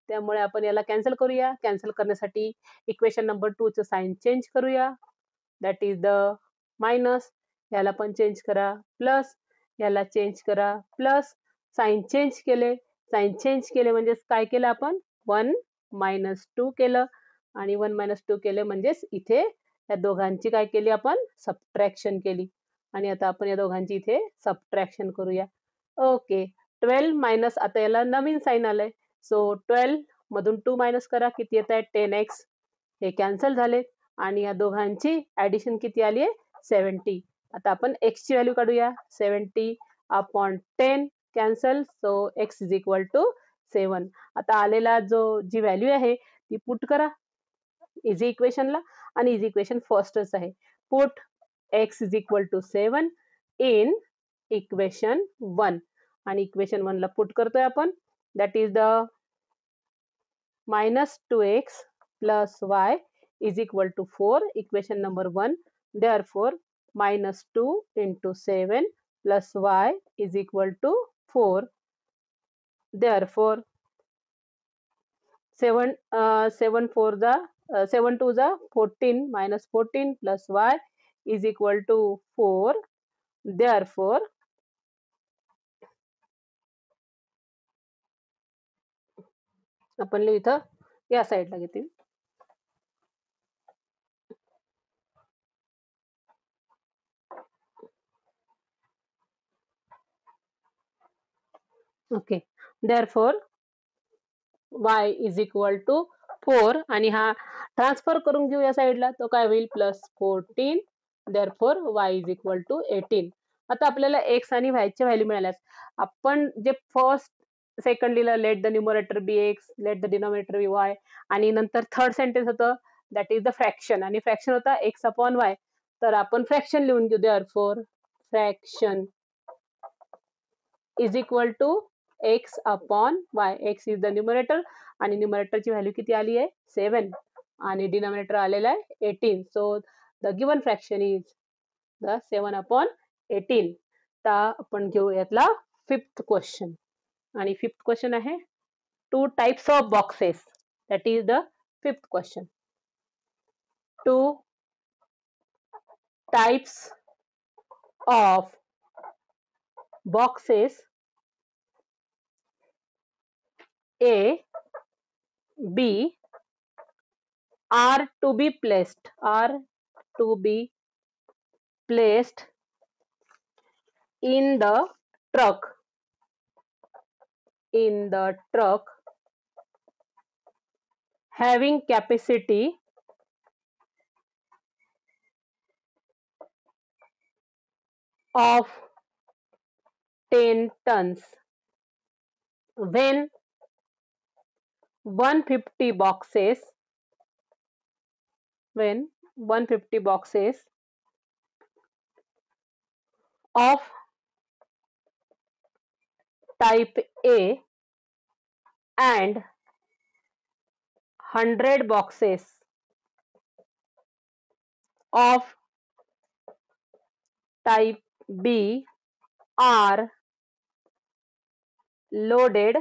Speaker 1: त्यामुळे आपण याला कॅन्सल करूया. कॅन्सल करण्यासाठी इक्वेशन नंबर 2 चं साइन चेंज करूया. That is the minus. याला पण चेंज करा. प्लस याला चेंज करा. प्लस साइन चेंज केले. साइन चेंज केले म्हणजे काय केलं आपण? 1 मायनस 2 केलं आणि 1 मायनस 2 केले म्हणजेच इथे या दोघांची काय केली आपण? सबट्रॅक्शन केली. आणि आता आपण या दोघांची इथे सबट्रॅक्शन करूया. ओके. 12 मायनस आता याला नवीन साइन आलंय. सो 12 मधून 2 मायनस करा. किती येत आहे? 10x. हे कॅन्सल झाले आणि या दोघांची ऍडिशन किती आली आहे? 70. आता आपण x ची व्हॅल्यू काढूया. 70 upon 10 cancel. So x is equal to 7. आता आलेला जी व्हॅल्यू आहे ती पुट करा इझी इक्वेशनला आणि इझी इक्वेशन फर्स्टच आहे. Put x is equal to 7 in equation 1 आणि इक्वेशन 1 ला पुट करतोय आपण. That is the minus 2x plus y is equal to 4 equation number 1. Therefore minus 2 into 7 plus y is equal to 4. Therefore 7 4 जा 7 2 जा 14 minus 14 plus y is equal to 4. Therefore आपण इथं या साईडला घेतील. Okay. Therefore y is equal to 4 आणि हा transfer करून घेऊ या साईडला. तो काय होईल? Plus 14. Therefore y is equal to 18. आता आपल्याला x आणि y ची व्हॅल्यू मिळाल्यास आपण जे फर्स्ट सेकंड लिहिलं let the numerator be x let the denominator be y आणि नंतर थर्ड सेंटेन्स होतं दॅट इज द फ्रॅक्शन आणि फ्रॅक्शन होता एक्स अपॉन वाय. तर आपण फ्रॅक्शन लिहून घेऊ. Therefore fraction is equal to x upon y. x is the numerator आणि न्यूमरेटरची व्हॅल्यू किती आली आहे? 7 आणि डिनॉमिनेटर आलेला आहे 18. So the given fraction is the 7 upon 18. तर आपण घेऊ यातला 5th क्वेश्चन आणि 5th क्वेश्चन आहे 2 types of boxes. That is the fifth question. Two types of boxes A, B are to be placed in the truck having capacity of 10 tons. When 150 boxes of type A and 100 boxes of type B are loaded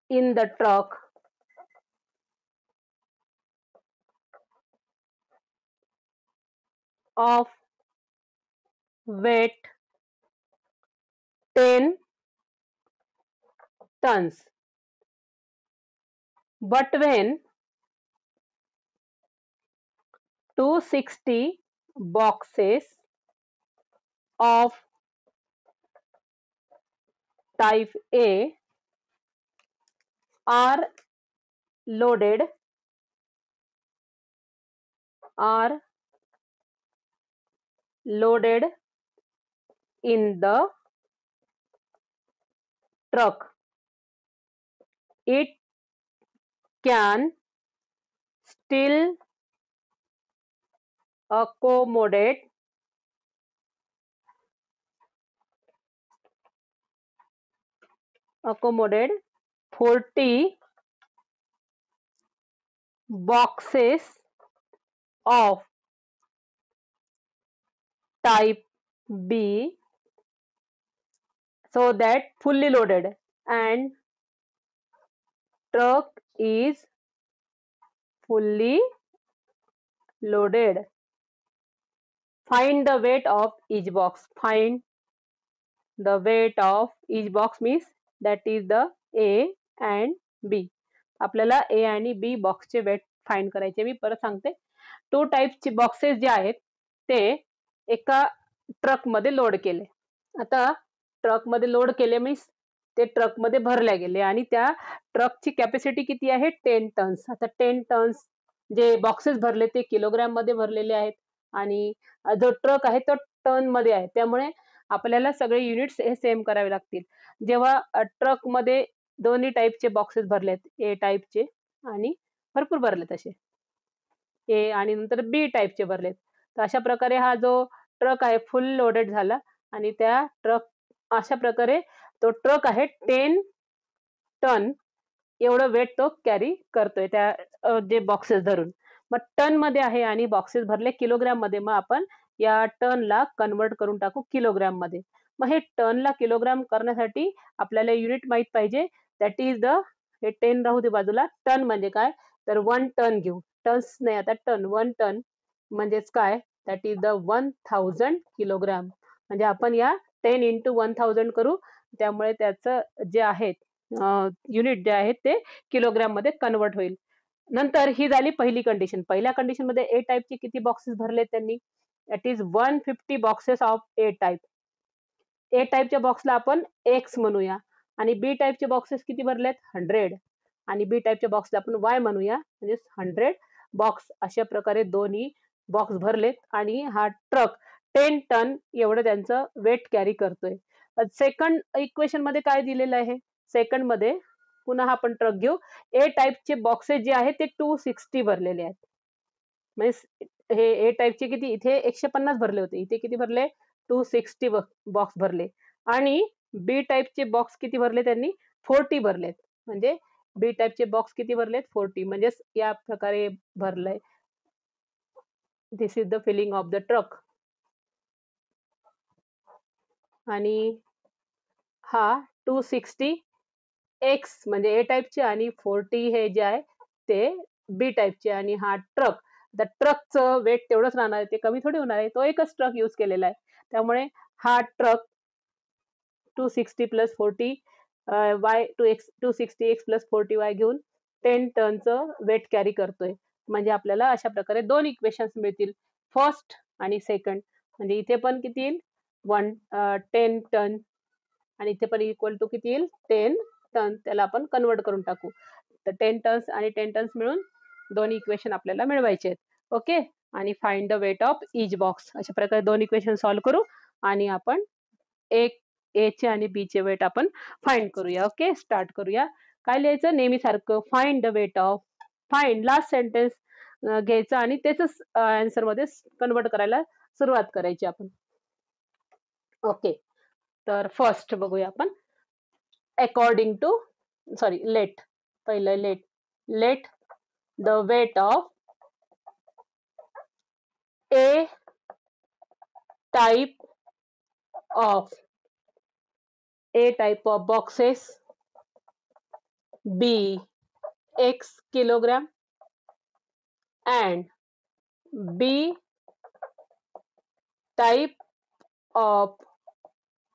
Speaker 1: in the truck of weight 10 tons. But when 260 boxes of type A are loaded in the truck, it can still accommodate 40 boxes of type B, so that fully loaded and truck is fully loaded. Find the weight of each box. Find the weight of each box means that is the A and B. आपल्याला A आणि B बॉक्सचे weight find करायचे. मी परत सांगते. 2 टाइप्सचे boxes जे आहेत ते एका ट्रक मध्ये लोड केले. आता ट्रक मध्ये लोड केले मीन्स ते ट्रक मध्ये भरले गेले आणि त्या ट्रकची कॅपॅसिटी किती आहे 10 टन्स. आता 10 टन्स जे बॉक्सेस भरले ते किलोग्राम मध्ये भरलेले आहेत आणि जो ट्रक आहे तो टन मध्ये आहे. त्यामुळे आपल्याला सगळे युनिट्स हे सेम करावे लागतील. जेव्हा ट्रक मध्ये दोन्ही टाइपचे बॉक्सेस भरलेत ए टाइपचे आणि भरपूर भरले तसे ए आणि नंतर बी टाइपचे भरलेत. तर अशा प्रकारे हा जो ट्रक आहे फुल लोडेड झाला आणि त्या ट्रक अशा प्रकारे तो ट्रक आहे 10 टन एवढं वेट तो कॅरी करतोय त्या जे बॉक्सेस धरून. मग टन मध्ये आहे आणि बॉक्सेस भरले किलोग्राम मध्ये. मग आपण या टनला कन्वर्ट करून टाकू किलोग्राम मध्ये. मग हे टनला किलोग्राम करण्यासाठी आपल्याला युनिट माहित पाहिजे. दॅट इज द हे 10 राहू दे बाजूला. टन म्हणजे काय तर 1 टन घेऊ. टन्स नाही आता टन 1 टन म्हणजेच काय दॅट इज द 1000 किलोग्राम. म्हणजे आपण या 10 into 1000 करू. त्यामुळे त्याचं जे आहे युनिट जे आहेत ते किलोग्राम मध्ये कन्वर्ट होईल. नंतर ही झाली पहिली कंडिशन. पहिल्या कंडिशन मध्ये ए टाइपचे किती बॉक्सेस भरले त्यांनी that is 150 boxes of A type. A टाइपच्या बॉक्सला आपण एक्स म्हणूया आणि बी टाइपचे बॉक्सेस किती भरलेत 100 आणि बी टाइपच्या बॉक्सला आपण वाय म्हणूया म्हणजे 100 बॉक्स. अशा प्रकारे दोन्ही बॉक्स भरलेत आणि हा ट्रक 10 टन एवढं त्यांचं वेट कॅरी करतोय. सेकंड इक्वेशन मध्ये काय दिलेलं आहे सेकंड मध्ये पुन्हा आपण ट्रक घेऊ. ए टाइपचे बॉक्सेस जे आहेत ते 260 भरलेले आहेत. म्हणजे हे ए टाइपचे किती इथे 150 भरले होते इथे किती भरले 260 बॉक्स भरले आणि बी टाइपचे बॉक्स किती भरले त्यांनी 40 भरलेत. म्हणजे बी टाइपचे बॉक्स किती भरलेत 40 म्हणजे या प्रकारे भरलंय. This is the filling of the truck. आणि हा 260 एक्स म्हणजे ए टाईपचे आणि 40 हे जे आहे ते बी टाईपचे आणि हा ट्रक. तर ट्रकचं वेट तेवढंच राहणार आहे, ते कमी थोडी होणार आहे. तो एकच ट्रक यूज केलेला आहे. त्यामुळे हा truck 260 plus 40 Y 260x plus 40 Y घेऊन 10 टनचं वेट कॅरी करतोय. म्हणजे आपल्याला अशा प्रकारे दोन इक्वेशन्स मिळतील, फर्स्ट आणि सेकंड. म्हणजे इथे पण किती येईल 10 टन आणि इथे पण इक्वल टू किती येईल 10 टन. त्याला आपण कन्वर्ट करून टाकू. तर 10 टन्स आणि 10 टन्स मिळून दोन इक्वेशन आपल्याला मिळवायचे आहेत. ओके. आणि find the weight of each box. अशा प्रकारे दोन इक्वेशन सॉल्व्ह करू आणि आपण एक ए चे आणि बी चे वेट आपण फाइंड करूया. ओके, स्टार्ट करूया. काय लिहायचं नेहमीसारखं, find the weight of. Find last sentence घ्यायचं आणि त्याच आन्सर मध्ये कन्वर्ट करायला सुरुवात करायची आपण. ओके, तर फर्स्ट बघूया आपण. अकॉर्डिंग टू लेट, पहिलं let the weight of A type of boxes be x kilogram and b type of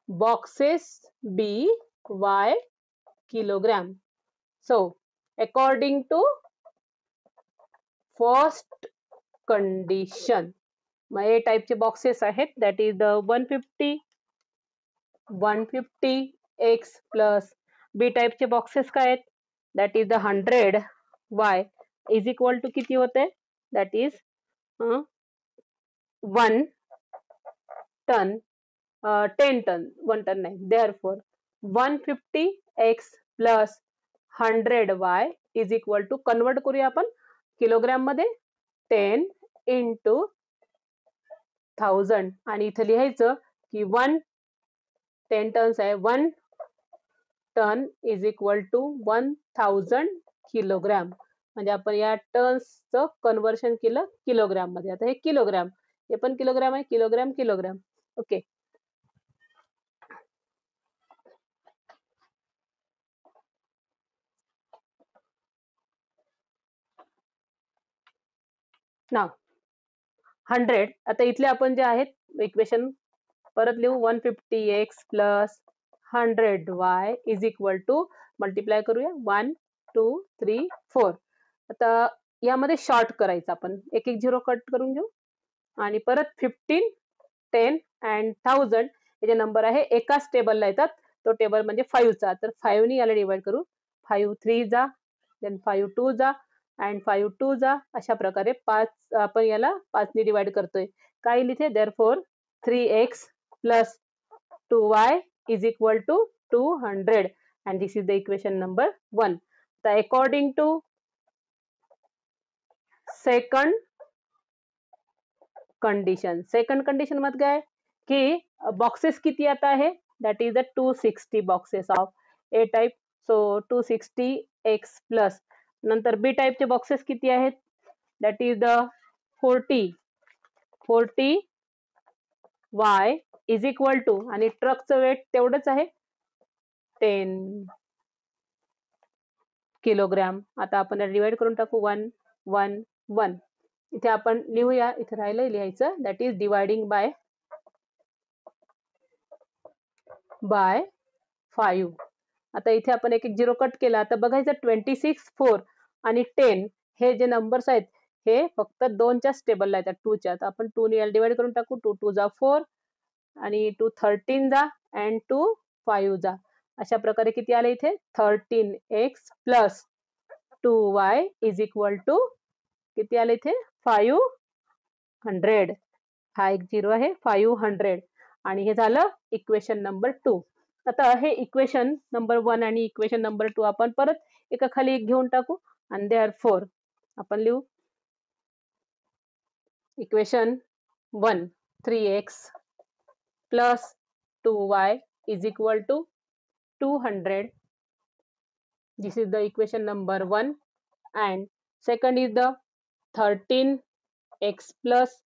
Speaker 1: boxes be y kilogram. So according to first condition, मग ए टाईपचे बॉक्सेस आहेत, that is the 150x plus B टाईपचे boxes काय आहेत, that is the 100y is equal to किती होते, that is 1 ton 10 ton 1 ton नाही, therefore 150x plus 100y is equal to, convert करूया आपण किलोग्राम मध्ये, 10 इंटू 1000 आणि इथे लिहायचं की 10 टन्स आहे, 1 ton is equal to 1000 kilogram. म्हणजे आपण या टन्सचं कन्वर्शन केलं किलोग्राम मध्ये. आता हे किलोग्राम, हे पण किलोग्राम आहे, किलोग्राम. ओके. नाव 100. आता इथले आपण जे आहेत इक्वेशन परत लिहू, 150x plus 100y is equal to, multiply करूया 1 2 3 4. आता यामध्ये शॉर्ट करायचं आपण, एक एक झिरो कट करून घेऊ आणि परत 15 10 अँड 1000 हे जे नंबर आहे एकाच टेबलला येतात. तो टेबल म्हणजे 5 चा, तर 5 ने याला डिवाइड करू, 5 3 जा, देन 5 2 जा अँड 5 2 जा. अशा प्रकारे 5 आपण याला 5 ने डिवाइड करतोय. काय लिहिते, therefore 3x plus 2y is equal to 200 and this is the equation number 1. So according to second condition मध्ये काय की बॉक्सेस किती आता आहे, that is the 260 boxes of A type. So 260x plus नंतर B type चे boxes किती आहेत, that is the 40y is equal to, आणि ट्रकचं वेट तेवढंच आहे 10 किलोग्राम. आता आपण डिवाइड करून टाकू 1 1 1. इथे आपण लिहूया, इथे राहिलंय लिहायचं, दॅट इज डिवाइडिंग बाय 5. आता इथे आपण एक एक झिरो कट केला. आता बघायचं 26 4 आणि 10 हे जे नंबर्स आहेत हे फक्त 2च्याच टेबलला येतात, 2च्या. तर आपण 2 ने डिवाइड करून टाकू, 2 2 जा 4 आणि 2 13 जा अँड 2 5 जा. अशा प्रकारे किती आले इथे, 13x plus 2y is equal to किती आले इथे 500. हा एक झिरो आहे, 500. आणि हे झालं इक्वेशन नंबर 2. आता हे इक्वेशन नंबर 1 आणि इक्वेशन नंबर 2 आपण परत एका खाली एक घेऊन टाकू आणि देअरफॉर आपण लिहू equation 1 3x plus 2y is equal to 200. This is the equation number 1. And second is the 13x plus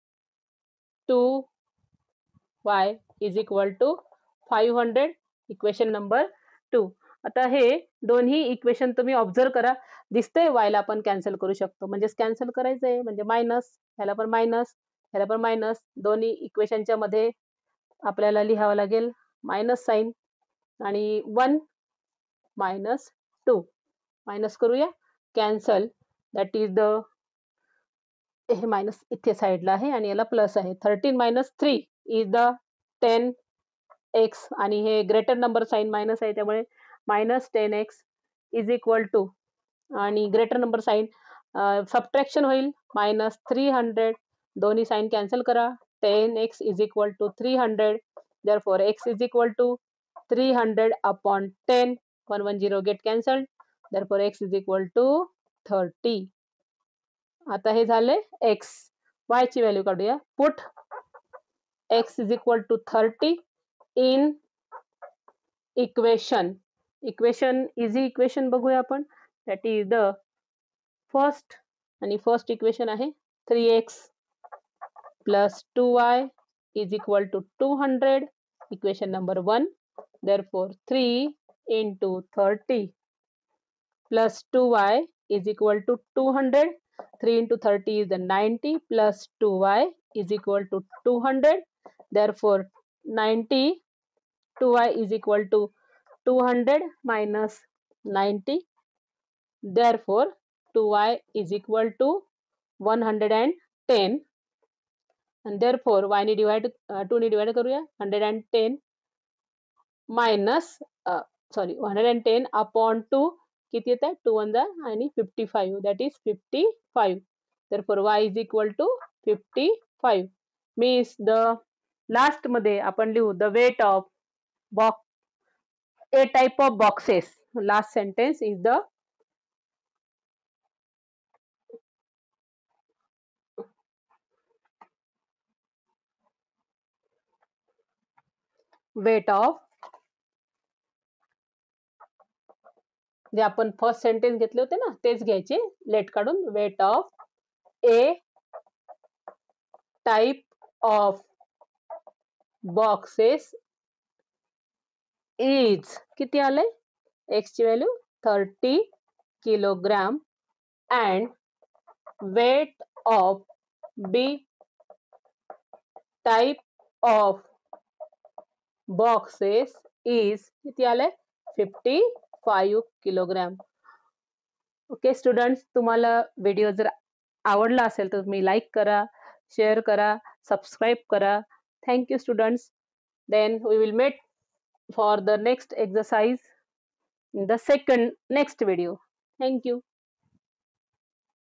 Speaker 1: 2y is equal to 500. Equation number 2. आता हे दोन्ही इक्वेशन तुम्ही ऑब्झर्व करा. दिसतंय वायला आपण कॅन्सल करू शकतो, म्हणजेच कॅन्सल करायचंय म्हणजे मायनस, ह्याला पण मायनस, ह्याला पण मायनस. दोन्ही इक्वेशनच्या मध्ये आपल्याला लिहावं लागेल मायनस साइन आणि 1 मायनस 2 मायनस करूया, कॅन्सल. दॅट इज द, हे मायनस इथे साईडला आहे आणि याला प्लस आहे. 13 मायनस 3 इज द 10x आणि हे ग्रेटर नंबर साइन मायनस आहे त्यामुळे minus 10x is equal to, आणि ग्रेटर नंबर साइन सबट्रॅक्शन होईल मायनस 300. दोन्ही साइन कॅन्सल करा. 10x is equal to 300. therefore x is equal to 300 upon 10. 110 get cancelled. therefore x is equal to 30. आता हे झाले x. y ची value काढूया. Put x is equal to 30 in equation. Equation easy equation बघूया आपण. That is the first, आणि first equation आहे 3x plus 2y is equal to 200. Equation number 1. Therefore 3 into 30 plus 2y is equal to 200. 3 into 30 is the 90 plus 2y is equal to 200. Therefore 90, 2y is equal to 200 minus 90. Therefore 2y is equal to 110. and therefore y ने divide 2 ने divide करूया. 110 minus sorry 110 upon 2 किती येत आहे, 2 1 आणि 55, that is 55. therefore y is equal to 55 means the last मध्ये आपण लिहू the weight of box, A type of boxes. Last sentence is the weight of, जे आपण फर्स्ट सेंटेन्स घेतले होते ना तेच घ्यायचे लेट काढून. Weight of A type of boxes is, किती आलंय, एक्स ची value 30 kilogram and weight of B type of boxes is, किती आलंय, 55 किलोग्राम. ओके स्टुडंट्स, तुम्हाला व्हिडिओ जर आवडला असेल तर तुम्ही लाईक करा, शेअर करा, सबस्क्राईब करा. Thank you students. Then we will met for the next exercise in the next video. Thank you.